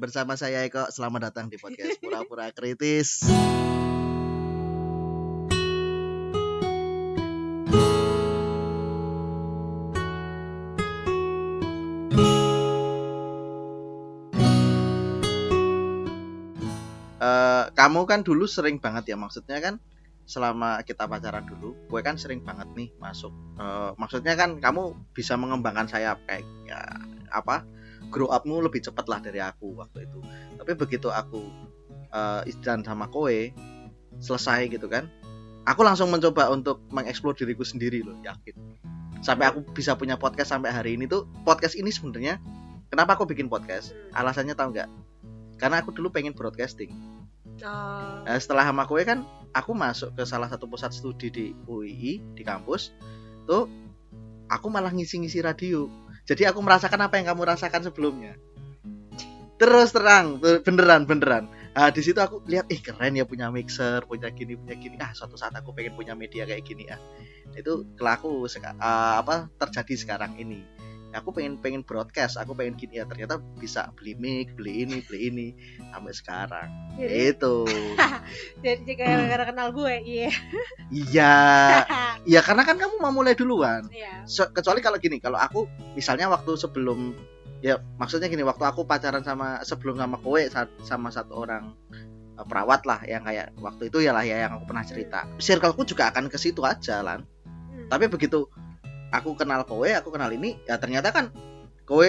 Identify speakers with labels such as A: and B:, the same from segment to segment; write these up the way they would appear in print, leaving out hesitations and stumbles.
A: Bersama saya Eko, selamat datang di podcast Pura-Pura Kritis. Kamu kan dulu sering banget ya, maksudnya kan selama kita pacaran dulu, gue kan sering banget nih masuk. Maksudnya kan kamu bisa mengembangkan sayap kayak ya, grow up-mu lebih cepat lah dari aku waktu itu. Tapi begitu aku izin sama kowe selesai gitu kan, aku langsung mencoba untuk mengeksplor diriku sendiri loh, yakin. Sampai aku bisa punya podcast sampai hari ini tuh. Podcast ini sebenarnya kenapa aku bikin podcast? Alasannya tahu nggak? Karena aku dulu pengen broadcasting. Setelah sama kowe kan aku masuk ke salah satu pusat studi di UII di kampus tuh, aku malah ngisi-ngisi radio. Jadi aku merasakan apa yang kamu rasakan sebelumnya. Terus terang, beneran. Nah, di situ aku lihat, keren ya punya mixer, punya gini. Suatu saat aku pengen punya media kayak gini ya. Itu kelaku terjadi sekarang ini. Aku pengen broadcast, aku pengen gini ya. Ternyata bisa beli mic, beli ini sampai sekarang. Itu.
B: Jadi gara-gara kenal gue, iya.
A: Iya, karena kan kamu mau mulai duluan.
B: Iya.
A: Kecuali kalau gini, kalau aku misalnya waktu sebelum, ya maksudnya gini, waktu aku pacaran sebelum sama kowe sama satu orang perawat lah, yang kayak waktu itu ya lah ya yang aku pernah cerita. Circleku juga akan ke situ aja lan. Tapi begitu aku kenal kowe, aku kenal ini, ya ternyata kan kowe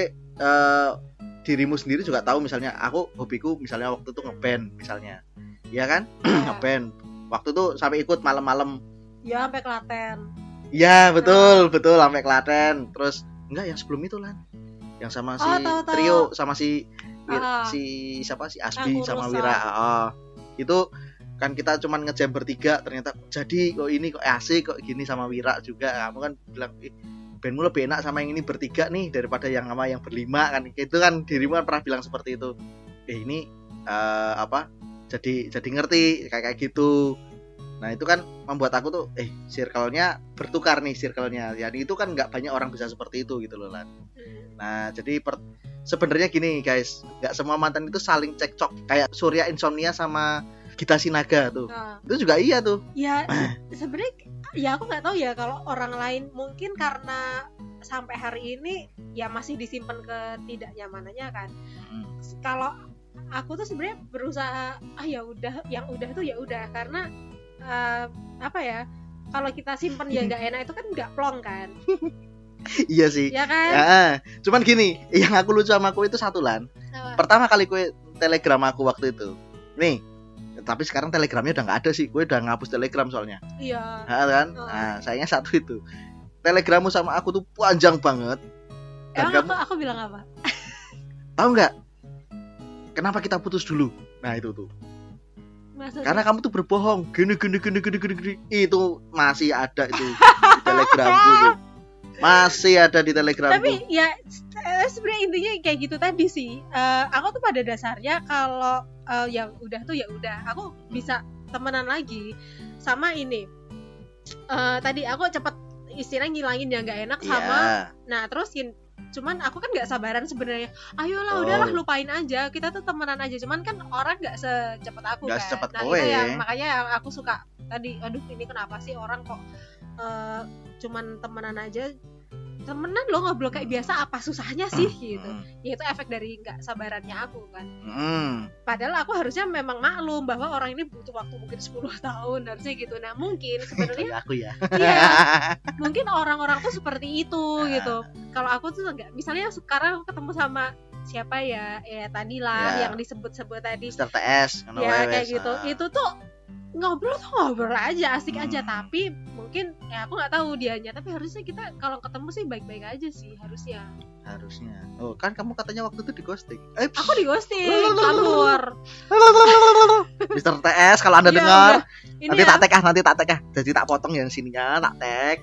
A: dirimu sendiri juga tahu, misalnya aku hobiku misalnya waktu itu ngeband misalnya. Iya kan? Ngeband. Waktu itu sampai ikut malam-malam.
B: Ya, sampai Klaten.
A: Iya, betul sampai Klaten. Terus enggak yang sebelum itu lan. Yang sama si trio sama si siapa si Asbi sama Wira. Itu kan kita cuman ngejam bertiga, ternyata jadi kok ini kok asik kok gini sama Wira juga. Kamu kan bilang bandmu lebih enak sama yang ini bertiga nih daripada yang sama yang berlima kan. Itu kan dirimu kan pernah bilang seperti itu. Ini jadi ngerti kayak gitu. Nah itu kan membuat aku tuh circle-nya bertukar nih circle-nya. Jadi itu kan nggak banyak orang bisa seperti itu gitu loh lan. Nah jadi sebenarnya gini guys, nggak semua mantan itu saling cekcok kayak Surya Insomnia sama Gita Sinaga tuh. Itu juga iya tuh.
B: Ya sebenarnya ya aku nggak tahu ya kalau orang lain, mungkin karena sampai hari ini ya masih disimpan ketidaknyamanannya kan. Kalau aku tuh sebenarnya berusaha ya udah, yang udah tuh ya udah, karena kalau kita simpen ya nggak enak, itu kan nggak plong kan.
A: Iya sih.
B: Ya kan?
A: Ya, cuman gini, yang aku lucu sama aku itu satu lan. Pertama kali gue telegram aku waktu itu. Nih, tapi sekarang telegramnya udah nggak ada sih. Gue udah ngapus telegram soalnya.
B: Iya.
A: Kan? Nah, sayangnya satu itu. Telegrammu sama aku tuh panjang banget.
B: Emang aku bilang apa?
A: Tahu nggak? Kenapa kita putus dulu? Nah itu tuh. Maksudnya? Karena kamu tuh berbohong. Gini. Itu masih ada itu di telegramku tuh. Masih ada di telegramku.
B: Tapi ya sebenarnya intinya kayak gitu tadi sih. Aku tuh pada dasarnya kalau yang udah tuh ya udah, aku bisa temenan lagi sama ini. Tadi aku cepet istilahnya ngilangin yang nggak enak sama. Nah terus cuman aku kan nggak sabaran sebenarnya. Ayolah udahlah lupain aja, kita tuh temenan aja. Cuman kan orang nggak secepat aku gak kan. Nah itu yang makanya yang aku suka tadi. Aduh ini kenapa sih orang kok cuman temenan aja. Temenan lo ngobrol kayak biasa, apa susahnya sih gitu. Ya itu efek dari nggak sabarannya aku kan. Padahal aku harusnya memang maklum bahwa orang ini butuh waktu mungkin 10 tahun harusnya gitu. Nah mungkin sebenarnya
A: aku ya.
B: Iya, mungkin orang-orang tuh seperti itu gitu. Kalau aku tuh enggak. Misalnya sekarang ketemu sama siapa ya tadi lah yang disebut-sebut tadi
A: Mr. TS
B: ya kayak gitu. Itu tuh ngobrol aja, asik aja. Tapi mungkin ya aku nggak tahu dianya, tapi harusnya kita kalau ketemu sih baik-baik aja sih harusnya.
A: Oh kan kamu katanya waktu itu di ghosting.
B: Aku di ghosting, kabur.
A: Mr. TS kalau Anda dengar, nanti tak tag. Jadi tak potong yang sininya, tak tag.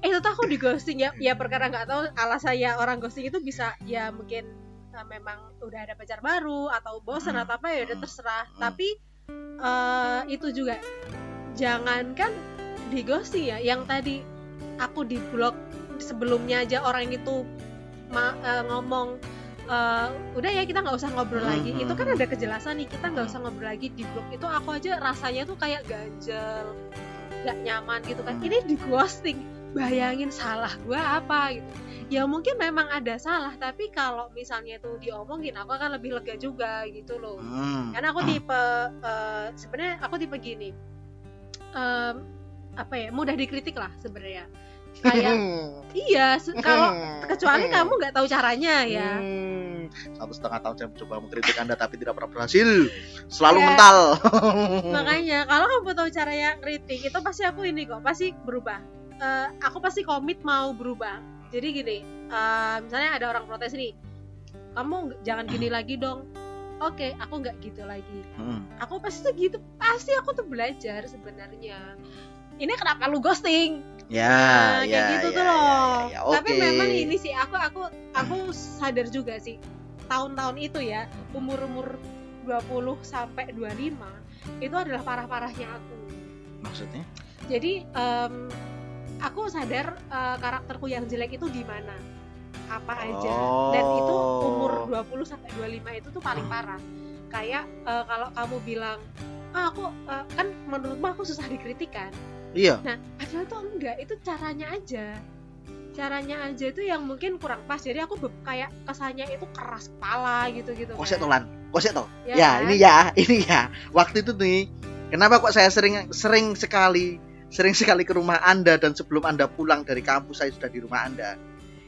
B: Itu tuh aku di ghosting ya perkara nggak tahu alasannya orang ghosting itu bisa ya mungkin memang udah ada pacar baru atau bosan atau apa ya udah terserah. Tapi itu juga jangankan di ghosting ya, yang tadi aku di blog sebelumnya aja orang itu ngomong udah ya kita nggak usah ngobrol lagi. Itu kan ada kejelasan nih, kita nggak usah ngobrol lagi, di blok. Itu aku aja rasanya tuh kayak ganjel, nggak nyaman gitu kan. Ini di ghosting, bayangin salah gua apa gitu. Ya mungkin memang ada salah, tapi kalau misalnya itu diomongin aku akan lebih lega juga gitu loh. Karena aku tipe sebenarnya aku tipe gini, apa ya, mudah dikritik lah sebenarnya. Kayak iya, kalau kecuali kamu nggak tahu caranya ya.
A: 1,5 tahun saya mencoba mengkritik Anda tapi tidak pernah berhasil, selalu mental.
B: Makanya kalau kamu tahu caranya kritik itu pasti aku ini kok, pasti berubah. Aku pasti komit mau berubah. Jadi gini, misalnya ada orang protes nih, kamu jangan gini lagi dong. Oke, aku nggak gitu lagi. Aku pasti tuh gitu, pasti aku tuh belajar sebenarnya. Ini kenapa lu ghosting?
A: Ya,
B: kayak gitu tuh loh.
A: Okay.
B: Tapi memang ini sih aku sadar juga sih, tahun-tahun itu ya, umur 20 sampai 25 itu adalah parah-parahnya aku.
A: Maksudnya?
B: Jadi aku sadar karakterku yang jelek itu di mana, apa aja. Dan itu umur 20 sampai 25 itu tuh paling parah. Kayak kalau kamu bilang, aku kan menurutmu aku susah dikritik kan?
A: Iya.
B: Nah, padahal tuh enggak, itu caranya aja itu yang mungkin kurang pas. Jadi aku kayak kesannya itu keras kepala gitu.
A: Kosek toh.
B: Ya,
A: kan? ini ya. Waktu itu nih, kenapa kok saya sering sekali ke rumah Anda, dan sebelum Anda pulang dari kampus saya sudah di rumah Anda.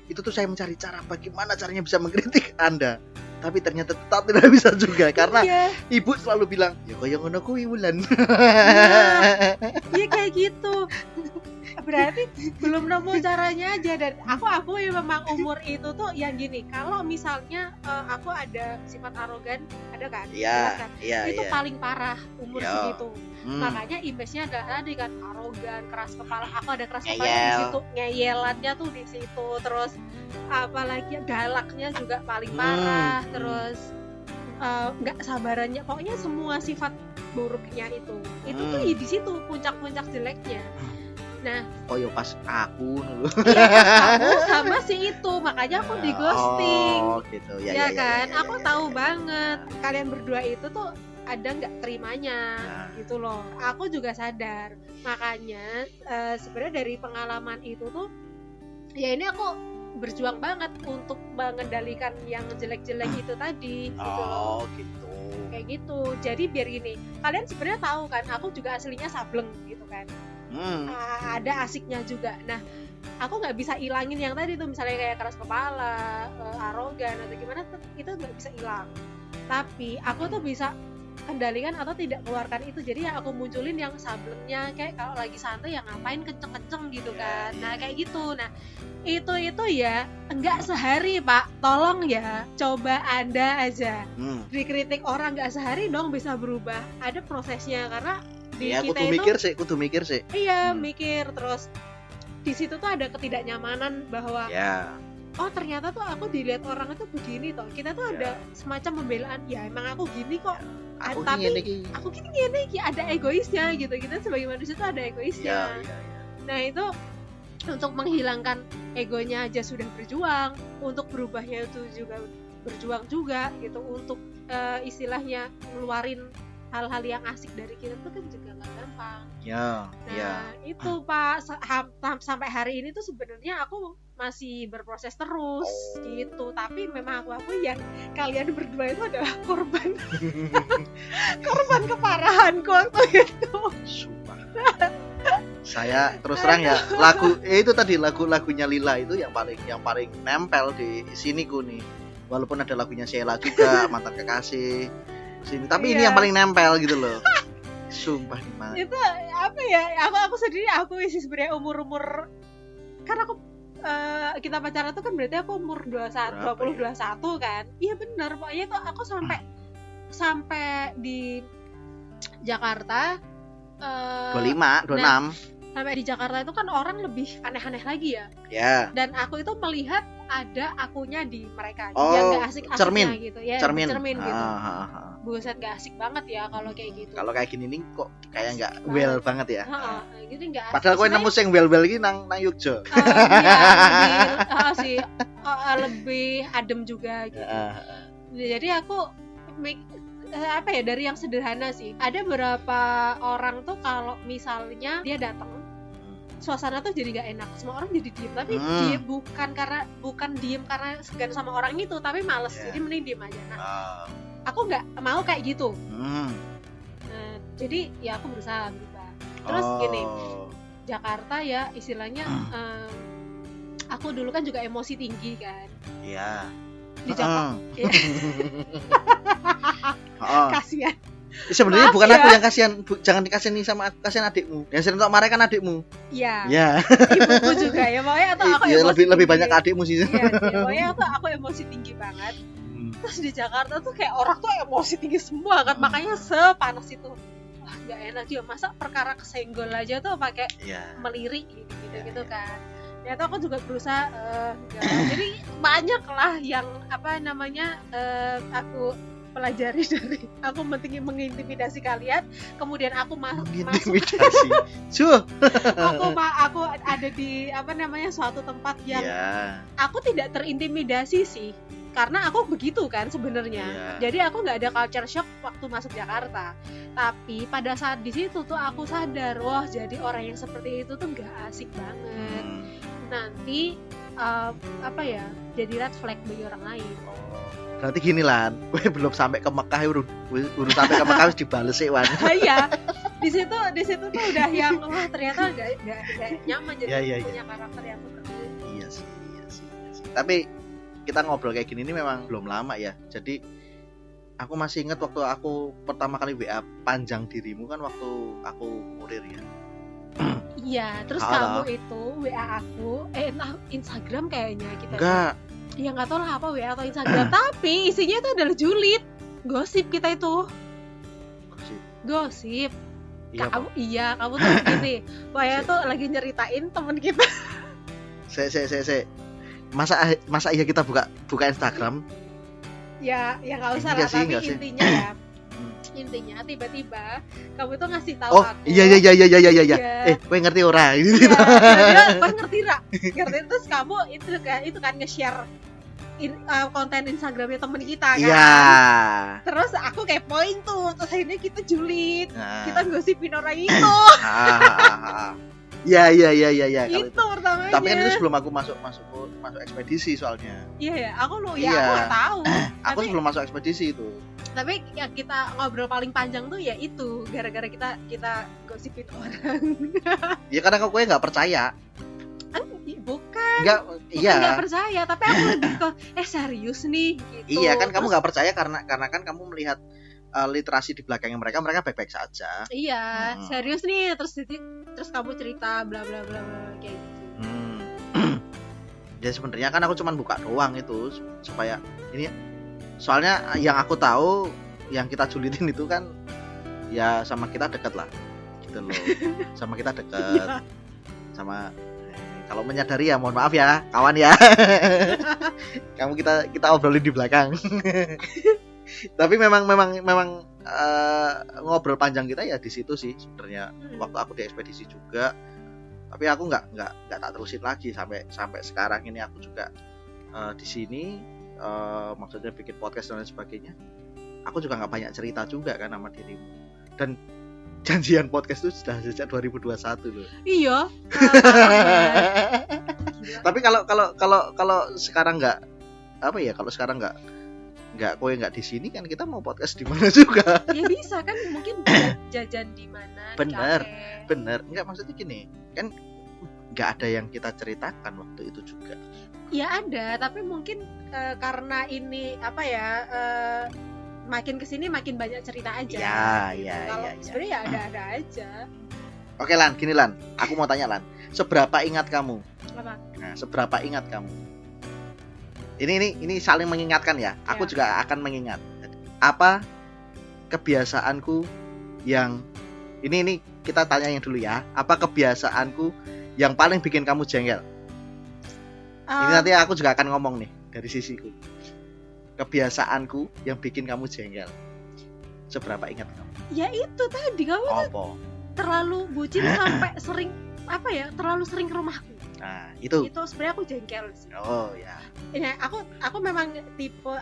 A: Itu tuh saya mencari cara bagaimana caranya bisa mengkritik Anda. Tapi ternyata tetap tidak bisa juga karena ibu selalu bilang, ya kaya ngono kuwi Wulan.
B: Iya kayak gitu. Berarti belum nemu caranya aja. Dan aku ya memang umur itu tuh yang gini, kalau misalnya aku ada sifat arogan, ada kan?
A: Iya.
B: Itu paling parah umur segitu. Makanya image-nya adalah tadi kan arogan, keras kepala. Aku ada keras kepala di situ, ngeyelannya tuh di situ. Terus apalagi galaknya juga paling parah. Terus nggak sabarannya, pokoknya semua sifat buruknya itu tuh di situ puncak-puncak jeleknya. Nah,
A: ya pas aku
B: aku sama si itu, makanya aku di ghosting.
A: Gitu.
B: Ya kan, aku tahu banget kalian berdua itu tuh ada nggak terimanya gitu loh. Aku juga sadar, makanya sebenarnya dari pengalaman itu tuh, ya ini aku berjuang banget untuk mengendalikan yang jelek-jelek itu tadi gitu loh.
A: Gitu.
B: Kayak gitu. Jadi biar gini, kalian sebenarnya tahu kan, aku juga aslinya sableng gitu kan. Ada asiknya juga. Nah, aku nggak bisa ilangin yang tadi tuh, misalnya kayak keras kepala, arogan atau gimana, itu nggak bisa hilang. Tapi aku tuh bisa kendalikan atau tidak keluarkan itu. Jadi ya aku munculin yang sablengnya, kayak kalau lagi santai yang ngapain kenceng-kenceng gitu kan. Nah kayak gitu. Nah itu ya enggak sehari Pak, tolong ya, coba Anda aja dikritik orang nggak sehari dong bisa berubah. Ada prosesnya, karena di kita
A: kudu mikir sih.
B: Iya, mikir. Terus di situ tuh ada ketidaknyamanan bahwa oh ternyata tuh aku dilihat orang itu begini toh. Kita tuh ada semacam pembelaan, ya emang aku gini kok. Tapi aku gini ada egoisnya gitu. Kita sebagai manusia tuh ada egoisnya. Nah itu untuk menghilangkan egonya aja sudah berjuang, untuk berubahnya itu juga berjuang juga gitu, untuk istilahnya ngeluarin hal-hal yang asik dari kita tuh kan juga nggak gampang. Itu Pak, sampai hari ini tuh sebenarnya aku masih berproses terus gitu. Tapi memang aku yang kalian berdua itu adalah korban keparahanku waktu itu.
A: Sumpah. Saya terus terang ya, lagunya Lila itu yang paling nempel di sini ku nih. Walaupun ada lagunya Sheila juga, Mantan Kekasih sini, tapi ini yang paling nempel gitu loh. Sumpah gimana?
B: Itu apa ya? Aku sendiri sih sebenarnya umur kan aku kita pacaran tuh kan berarti aku umur 21 kan. Iya benar, pokoknya tuh aku sampai di Jakarta
A: 25, 26.
B: Sampai di Jakarta itu kan orang lebih aneh-aneh lagi ya.
A: Ya.
B: Dan aku itu melihat ada akunya di mereka
A: Oh,
B: yang nggak asik-asiknya
A: cermin.
B: gitu ya,
A: Cermin.
B: gitu.
A: Ah.
B: Buset nggak asik banget ya kalau kayak gitu.
A: Kalau kayak gini nih kok kayak nggak
B: Asik
A: well banget ya.
B: Gitu nggak asik.
A: Padahal kowe nemu sing well-well iki nang Yogya.
B: Sih lebih adem juga gitu. Jadi aku apa ya, dari yang sederhana sih. Ada beberapa orang tuh kalau misalnya dia datang, suasana tuh jadi gak enak, semua orang jadi diem, tapi diem bukan diem karena segan sama orang itu, tapi males, jadi mending diem aja. Nah, aku nggak mau kayak gitu. Jadi ya aku berusaha berubah. Terus gini, Jakarta ya istilahnya, aku dulu kan juga emosi tinggi kan.
A: Iya.
B: Di Jakarta. Kasihan.
A: Sebenarnya bukan
B: ya.
A: aku yang kasihan, jangan dikasihani sama aku, kasihan adikmu. Yang sering untuk marah kan adikmu.
B: Iya.
A: Ya.
B: Ibuku juga ya, pokoknya atau aku emosi
A: lebih banyak adikmu sih.
B: Iya, pokoknya aku emosi tinggi banget. Terus di Jakarta tuh kayak orang tuh emosi tinggi semua kan, makanya sepanas itu. Wah, nggak enak juga, masa perkara kesenggol aja tuh pakai melirik gitu kan. Ya tuh aku juga berusaha jadi banyak lah yang apa namanya aku pelajari dari aku mengintimidasi kalian, kemudian aku masuk aku ada di apa namanya suatu tempat yang aku tidak terintimidasi sih, karena aku begitu kan sebenarnya. Jadi aku nggak ada culture shock waktu masuk Jakarta, tapi pada saat di situ tuh aku sadar, wah jadi orang yang seperti itu tuh nggak asik banget. Nanti apa ya, jadi red flag bagi orang lain.
A: Berarti gini Lan, gue belum sampai ke Mekah, urus sampai ke Mekah harus dibales sih Wan.
B: Iya, di situ tuh udah yang wah ternyata nggak nyaman jadi punya karakter yang seperti itu.
A: Iya sih. Tapi kita ngobrol kayak gini ini memang belum lama ya. Jadi aku masih ingat waktu aku pertama kali WA panjang dirimu kan waktu aku kurir ya.
B: Iya, terus kamu itu WA aku, Instagram kayaknya kita.
A: Enggak.
B: Ya nggak tahu lah apa WA atau Instagram, tapi isinya itu adalah julid, gosip kita itu. Gosip. Kamu tuh gini, Waya tuh lagi nyeritain temen kita.
A: Masa iya kita buka Instagram?
B: Ya nggak usah lah, tapi intinya ya. Intinya tiba-tiba kamu tuh ngasih tahu aku.
A: Iya. Gue ngerti ora.
B: Gue ngerti ra. Terus kamu itu kan nge-share konten Instagramnya temen kita kan.
A: Iya.
B: Terus aku kepoin tuh, terus akhirnya kita julid. Kita gosipin orang itu.
A: Iya.
B: Itu pertamanya.
A: Tapi kan itu sebelum aku masuk ekspedisi soalnya.
B: Iya, aku nggak tahu.
A: Aku sebelum masuk ekspedisi itu.
B: Tapi ya kita ngobrol paling panjang tuh ya itu gara-gara kita gosipin orang.
A: Ya karena kau nggak percaya.
B: Bukan
A: Iya.
B: Nggak percaya, tapi aku lebih ke serius nih. Gitu.
A: Iya kan, kamu nggak percaya karena kan kamu melihat literasi di belakangnya mereka baik-baik saja.
B: Iya, serius nih, terus kamu cerita bla bla bla kayak gitu.
A: Ya sebenarnya kan aku cuma buka doang itu supaya ini. Soalnya yang aku tahu yang kita julitin itu kan ya sama kita deket lah gitu loh. Sama kita deket. Sama kalau menyadari ya mohon maaf ya kawan ya. Kamu kita obrolin di belakang. Tapi memang ngobrol panjang kita ya di situ sih sebenarnya. Waktu aku di ekspedisi juga. Tapi aku nggak tak terusin lagi sampai sekarang ini aku juga di sini. Maksudnya bikin podcast dan lain sebagainya, aku juga nggak banyak cerita juga kan sama dirimu, dan janjian podcast itu sudah sejak 2021 loh. Iya. Tapi kalau sekarang nggak apa ya, kalau sekarang nggak kowe nggak di sini kan kita mau podcast di mana juga.
B: Ya bisa kan, mungkin jajan di mana.
A: Bener nggak, maksudnya gini kan, nggak ada yang kita ceritakan waktu itu juga.
B: Ya ada, tapi mungkin karena ini apa ya, makin kesini makin banyak cerita aja. Kalau sebenarnya ya ada aja.
A: Oke Lan, gini Lan, aku mau tanya Lan, seberapa ingat kamu?
B: Apa?
A: Nah, seberapa ingat kamu? Ini saling mengingatkan ya. Aku juga akan mengingat. Apa kebiasaanku yang ini kita tanya yang dulu ya. Apa kebiasaanku yang paling bikin kamu jengkel? Ini nanti aku juga akan ngomong nih dari sisiku. Kebiasaanku yang bikin kamu jengkel. Seberapa ingat kamu?
B: Ya itu tadi kamu tuh
A: Apa?
B: terlalu bucin sampai sering terlalu sering ke rumahku.
A: Nah, itu.
B: Itu sebenarnya aku jengkel sih.
A: Oh ya.
B: Ya, aku memang tipe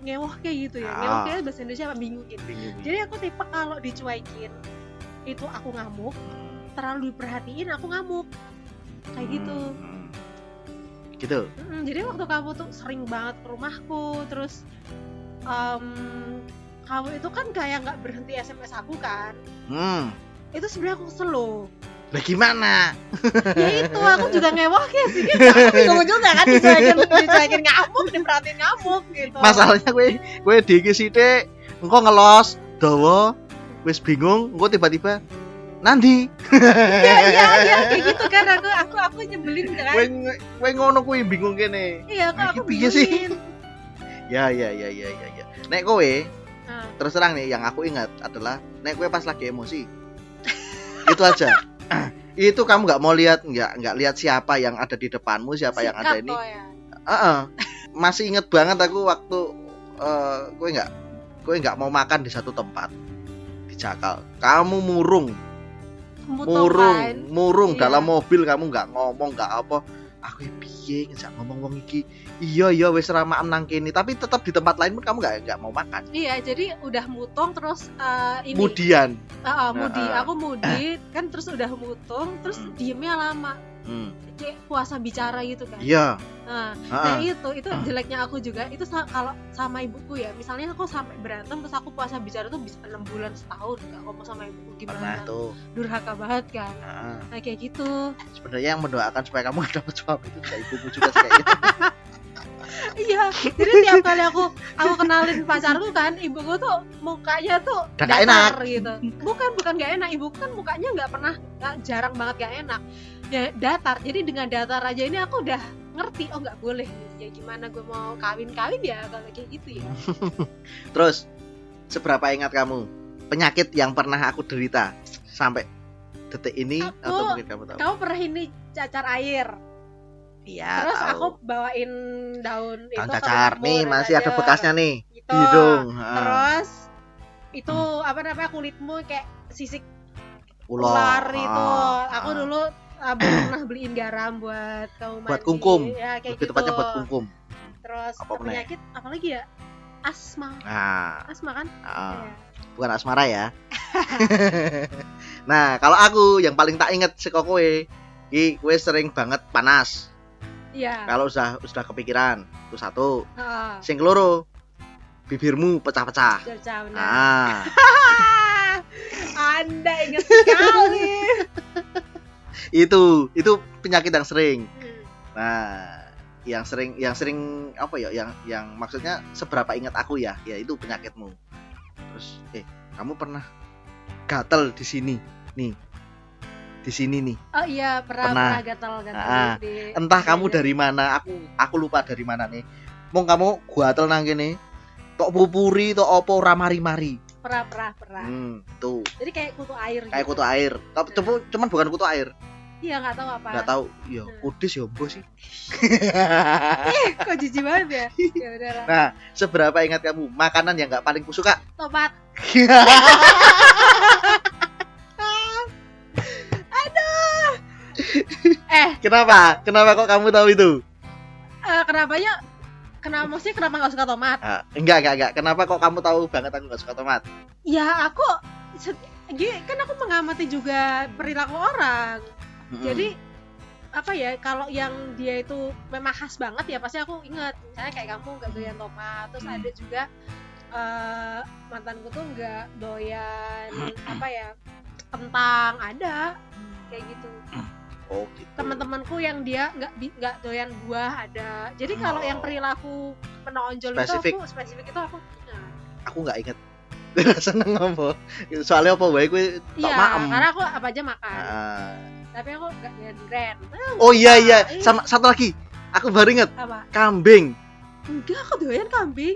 B: ngewoh kayak gitu ya.
A: Ah.
B: Ngewoh kayak bahasa Indonesia apa bingungin.
A: Bingung.
B: Jadi aku tipe kalau dicuekin itu aku ngamuk, terlalu diperhatiin aku ngamuk. Kayak gitu.
A: Gitu.
B: Jadi waktu kamu tuh sering banget ke rumahku, terus kamu itu kan kayak nggak berhenti SMS aku kan. Itu sebenarnya aku kesel loh.
A: Lah gimana?
B: Ya itu aku juga ngewah kayak sih kan. Aku bingung juga kan dicuekin ngamuk, diperhatiin ngamuk gitu.
A: Masalahnya gue diki sithik, engko ngelos dawa, wis bingung, engko tiba-tiba Nandi.
B: Iya kayak gitu kan aku nyebelin kan.
A: Kowe ngono kuwi bingung kene.
B: Iya aku
A: piye sih?
B: bingungin.
A: Ya. Nek kowe terus terang nih yang aku ingat adalah nek kowe pas lagi emosi. Itu aja. Itu kamu nggak mau lihat nggak lihat siapa yang ada di depanmu, siapa yang ada ini. Ya? Masih inget banget aku waktu gue nggak mau makan di satu tempat di Jakal. Kamu murung
B: Iya.
A: Dalam mobil kamu nggak ngomong nggak apa. Aku piye ngejak ngomong wong iki. Iya wis ramaan nang kene, tapi tetap di tempat lain pun kamu nggak mau makan.
B: Iya, jadi udah mutong terus ini.
A: Kemudian
B: Aku mudi kan terus udah mutung terus diemnya lama. Kayak puasa bicara gitu kan.
A: Iya.
B: Nah itu jeleknya aku juga itu kalau sama ibuku ya, misalnya aku sampai berantem terus aku puasa bicara tuh bisa 6 bulan setahun nggak ngomong sama ibuku, gimana?
A: Pernah tuh.
B: Durhaka banget kan. Nah kayak gitu.
A: Sebenarnya yang mendoakan supaya kamu dapat suami itu juga ibuku juga sih kayaknya.
B: Iya, jadi tiap kali aku kenalin pacarku kan, ibuku tuh mukanya tuh datar gitu. Bukan gak enak, ibuku kan mukanya jarang banget gak enak. Ya datar, jadi dengan datar aja ini aku udah ngerti, oh nggak boleh ya gimana gue mau kawin ya kalau kayak gitu ya.
A: Terus seberapa ingat kamu penyakit yang pernah aku derita sampai detik ini atau mungkin kamu tahu?
B: Kamu pernah ini cacar air.
A: Iya.
B: Terus
A: tahu.
B: aku bawain daun itu
A: cacar nih masih ada bekasnya nih
B: gitu.
A: di hidung.
B: Terus itu kulitmu kayak sisik ular itu. Aku dulu pernah beliin garam buat kamu mandi.
A: Buat kungkum.
B: Ya, kayak
A: lebih
B: gitu.
A: tepatnya buat kungkum.
B: Terus penyakit apa lagi ya? Asma. Asma kan? Ya.
A: Bukan asmara ya. Nah, kalau aku yang paling tak inget saka kowe, iki kowe sering banget panas.
B: Iya.
A: Kalau sudah kepikiran, itu satu. Sing keloro, bibirmu pecah-pecah.
B: Anda ingat sekali.
A: Itu penyakit yang sering. Nah, yang sering apa ya? Yang maksudnya seberapa ingat aku ya itu penyakitmu. Terus kamu pernah gatal di sini nih. Di sini nih.
B: Oh iya, pernah gatal di.
A: Entah kamu dari mana, aku lupa dari mana nih. Mong kamu gatal nang kene. Tok pupuri, tok opo ora mari-mari.
B: Pernah.
A: Tuh.
B: Jadi kayak kutu air gitu.
A: Kayak kutu air. Tapi cuman bukan kutu air.
B: Iya, enggak tahu apa.
A: Enggak tahu. Ya, kudis ya mbok sih.
B: Kok jijik banget ya? Ya udahlah.
A: Nah, seberapa ingat kamu makanan yang enggak paling kusuka?
B: Tomat.
A: Kenapa kok kamu tahu itu?
B: Kenapa nggak suka tomat?
A: Enggak. Kenapa kok kamu tahu banget aku nggak suka tomat?
B: Ya aku kan aku mengamati juga perilaku orang. Jadi kalau yang dia itu memang khas banget ya pasti aku ingat. Misalnya kayak kamu nggak doyan tomat, terus ada juga mantanku tuh nggak doyan kentang, ada kayak gitu.
A: Oh gitu.
B: Teman-temanku yang dia nggak doyan buah ada. Jadi kalau yang perilaku menonjol
A: spesifik.
B: itu spesifik itu aku ingat.
A: Aku nggak ingat. Seneng ngomong. Soalnya apa bae kowe tok maem.
B: Karena aku apa aja makan. Tapi aku nggak doyan durian.
A: Oh iya. Sama satu lagi. Aku baru inget.
B: Apa?
A: Kambing.
B: Enggak, aku doyan kambing.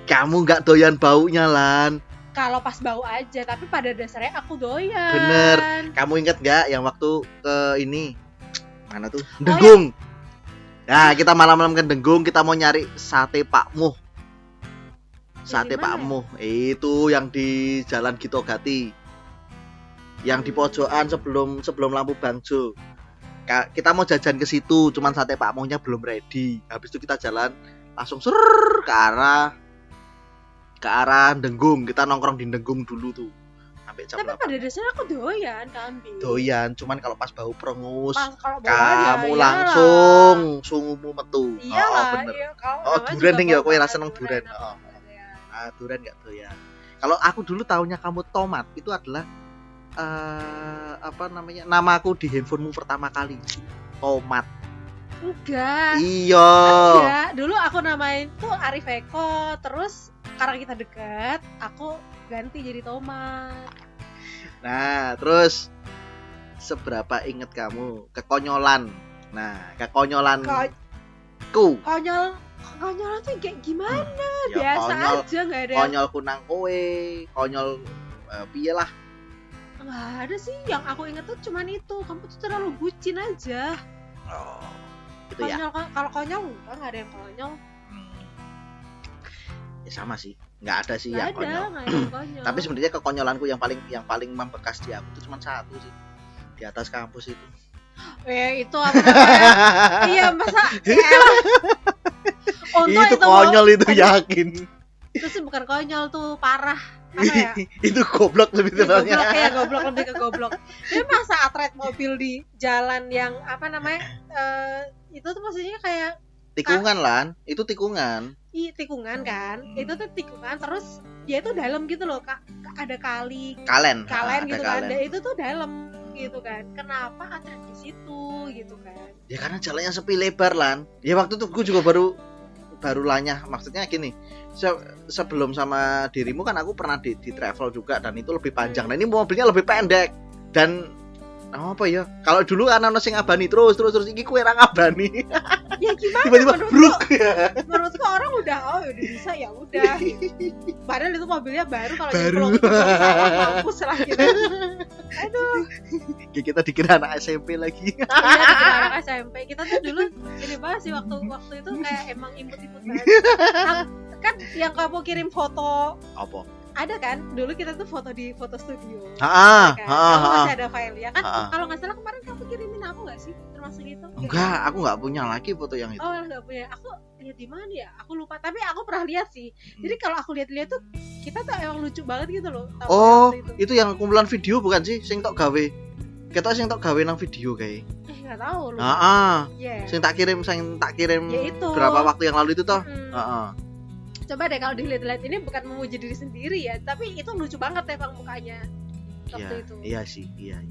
A: Kamu nggak doyan baunya, Lan.
B: Kalau pas bau aja, tapi pada dasarnya aku doyan.
A: Bener. Kamu inget nggak yang waktu ke ini mana tuh? Dengung. Nah, kita malam-malam ke Denggung, kita mau nyari sate Pak Muh. Sate
B: Di
A: Pak
B: mana ya?
A: Muh itu yang di Jalan Gito Gati. Yang di pojokan sebelum lampu Bangjo. Kita mau jajan ke situ, cuman sate Pak Muhnya belum ready. Habis itu kita jalan langsung ke arah Denggung. Kita nongkrong di Denggung dulu tuh. Sampai jam
B: Tapi
A: 8.
B: pada dasarnya aku doyan kambing.
A: Doyan, cuman kalau pas bau prengus,
B: Pas kalau bawa
A: kamu
B: ya,
A: langsung sungumu metu.
B: Iyalah,
A: bener.
B: iya, kalau
A: Oh,
B: namanya
A: duren
B: juga
A: ning ya, kowe
B: bawa
A: ra seneng duren.
B: aku
A: Oh.
B: doyan.
A: Duren gak doyan. Kalau aku dulu taunya kamu tomat, itu adalah apa namanya? Namaku di handphonemu pertama kali. Tomat.
B: Enggak.
A: Iya.
B: Enggak, dulu aku namain tuh Arif Eko, terus karena kita dekat, aku ganti jadi Tomat.
A: Nah, terus seberapa inget kamu kekonyolan? Nah, kekonyolanku.
B: Konyol tuh kayak gimana?
A: Ya,
B: Biasa
A: konyol,
B: aja, nggak ada.
A: konyol kunang kowe, konyol piye lah.
B: Nggak ada sih, yang aku inget tuh cuman itu. Kamu tuh terlalu bucin aja.
A: Oh, gitu ya.
B: Konyol, kalau konyol nggak ada yang konyol.
A: Ya sama sih, nggak ada sih
B: Nggak
A: yang
B: ada,
A: konyol.
B: nggak ada yang konyol.
A: Tapi sebenarnya kekonyolanku yang paling membekas di aku tuh cuma satu sih, di atas kampus itu.
B: itu apa namanya? Iya, masa
A: Itu konyol itu yakin.
B: Itu sih bukan konyol tuh, parah. Apa ya?
A: Itu goblok lebih tepatnya.
B: Goblok lebih ke goblok. Ini masa atret mobil di jalan yang apa namanya? Itu tuh maksudnya kayak
A: Tikungan lan, itu tikungan.
B: tikungan kan? Itu tuh tikungan terus dia itu dalam gitu loh, Kak. Ada kali.
A: Kalen
B: Gitu
A: kalen.
B: kan. Dan itu tuh dalam gitu kan. Kenapa atret di situ gitu kan?
A: Ya karena jalannya sepi lebar lan. Ya waktu itu gue juga baru lanyah, maksudnya gini. Sebelum sama dirimu kan aku pernah di travel juga dan itu lebih panjang. Nah ini mobilnya lebih pendek dan apa ya? Kalau dulu kan ono sing ngabani terus iki kowe ra ngabani.
B: Ya gimana?
A: Tiba-tiba bruk.
B: Menurutku orang udah bisa ya udah. Padahal itu mobilnya baru kalau
A: Baru.
B: nyemplung salah mampus lah gitu. Aduh.
A: Kita dikira anak SMP lagi.
B: Iya, dikira anak SMP. Kita tuh dulu ini banget sih waktu itu kayak emang imut-imut banget. Kan yang kamu kirim foto
A: Apa?
B: ada kan? Dulu kita tuh foto di foto studio.
A: Heeh,
B: Kan?
A: heeh,
B: Kamu
A: heeh.
B: masih ada filenya kan?
A: Ha-ha.
B: Kalau nggak salah kemarin kamu kirimin aku nggak sih? Termasuk itu?
A: Enggak, aku enggak punya lagi foto yang itu.
B: Oh, nggak punya. Aku lihat di mana ya? Aku lupa. Tapi aku pernah lihat sih. Jadi kalau aku lihat-lihat tuh kita tuh emang lucu banget gitu loh.
A: Oh,
B: waktu
A: itu yang kumpulan video bukan sih? Sing tok gawe. Ketok sing tok gawe nang video kayak.
B: Nggak tahu loh.
A: Heeh.
B: Iya.
A: Sing tak kirim
B: Ya itu.
A: berapa waktu yang lalu itu toh?
B: Mm.
A: Heeh.
B: Coba deh kalau dilihat-lihat, ini bukan memuji diri sendiri ya, tapi itu lucu banget emang mukanya waktu
A: Iya,
B: itu.
A: iya sih. Iya.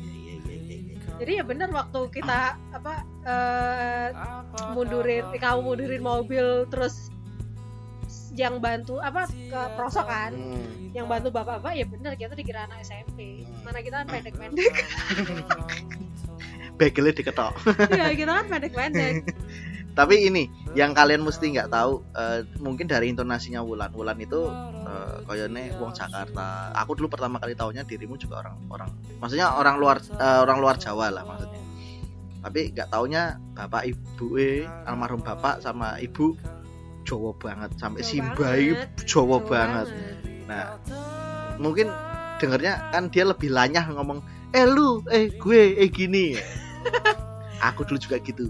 B: Jadi ya benar waktu kita kamu mundurin mobil terus yang bantu ke prosok kan, yang bantu bapak-bapak ya benar kita dikira anak SMP. Mana kita kan pendek-pendek.
A: Begelnya diketok.
B: Ya kita kan pendek-pendek.
A: Tapi ini yang kalian mesti nggak tahu, mungkin dari intonasinya Wulan itu koyone wong Jakarta. Aku dulu pertama kali taunya dirimu juga orang maksudnya orang luar Jawa lah maksudnya. Tapi nggak taunya bapak ibu almarhum bapak sama ibu Jawa banget sampai Simbai Jawa banget. Nah mungkin dengernya kan dia lebih lanyah ngomong gue gini. Aku dulu juga gitu.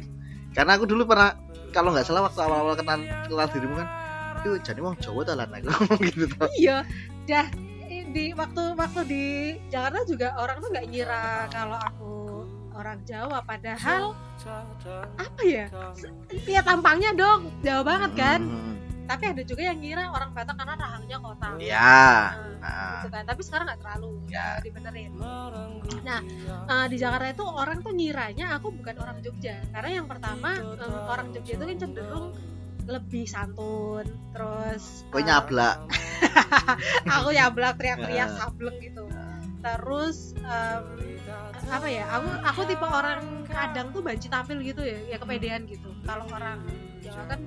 A: Karena aku dulu pernah, kalau nggak salah waktu awal-awal kenal dirimu kan, itu jadi wong Jawa talan aku ngomong gitu toh.
B: Iya, dah di waktu di Jakarta juga orang tuh nggak ngira kalau aku orang Jawa, padahal apa ya? Lihat tampangnya dong, Jawa banget kan. Tapi ada juga yang ngira orang Batak karena rahangnya kotak.
A: Iya.
B: Gitu kan. Tapi sekarang nggak terlalu
A: Ya.
B: dibenerin. Nah, di Jakarta itu orang tuh ngiranya aku bukan orang Jogja. Karena yang pertama orang Jogja itu kan cenderung lebih santun, terus
A: Kowe nyablak.
B: aku nyablak teriak-teriak sableng gitu. Terus apa ya? Aku tipe orang kadang tuh banci tampil gitu ya kepedean gitu. Kalau orang Jawa kan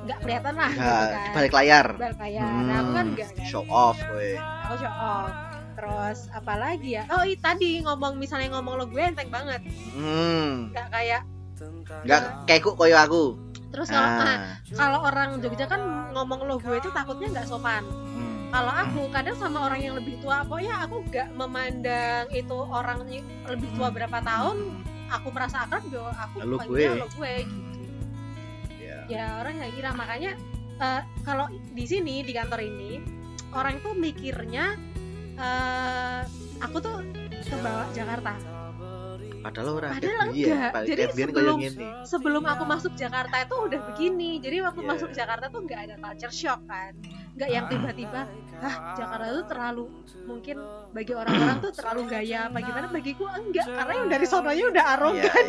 B: nggak kelihatan lah gitu kan.
A: Di balik layar.
B: Nah, aku kan enggak.
A: Show off kowe.
B: Aku show off. Terus apalagi ya? Oh, tadi misalnya ngomong lo gue enteng banget. Nggak kayak
A: Enggak kayak koyo aku.
B: Terus kalau orang Jogja kan ngomong lo gue itu takutnya nggak sopan. Kalau aku kadang sama orang yang lebih tua, pokoknya aku nggak memandang itu orang lebih tua berapa tahun, aku merasa akrab yo, aku panggilnya lo gue gitu. Ya orang nggak kira, makanya kalau di sini di kantor ini orang tuh mikirnya aku tuh kebawa Jakarta.
A: Padahal
B: enggak. Jadi sebelum aku masuk Jakarta itu udah begini. Jadi waktu masuk Jakarta tuh nggak ada culture shock kan. Nggak yang tiba-tiba, Jakarta tuh terlalu, mungkin bagi orang-orang tuh terlalu gaya apa gimana, bagiku enggak, karena yang dari sononya udah arogan.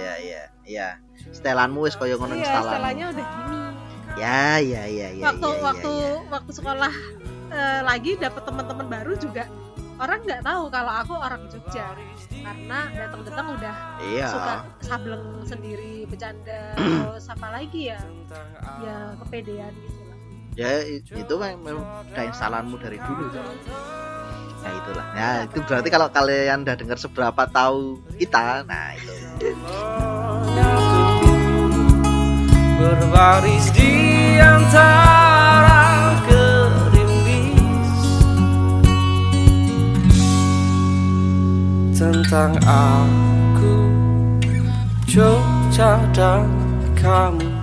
A: Iya. Setelanmu wis koyo ngono setelan.
B: Setelannya udah gini.
A: Ya.
B: Waktu sekolah lagi dapet teman-teman baru juga orang nggak tahu kalau aku orang Jogja karena datang-datang udah suka sableng sendiri, bercanda, terus apa lagi ya kepedean gitu lah.
A: Ya itu memang udah instalanmu dari dulu kan. Nah itulah. Ya itu berarti kalau kalian udah dengar seberapa tahu kita, nah itu.
C: Berbaris di antara gerimis tentang aku, Jogja dan kamu.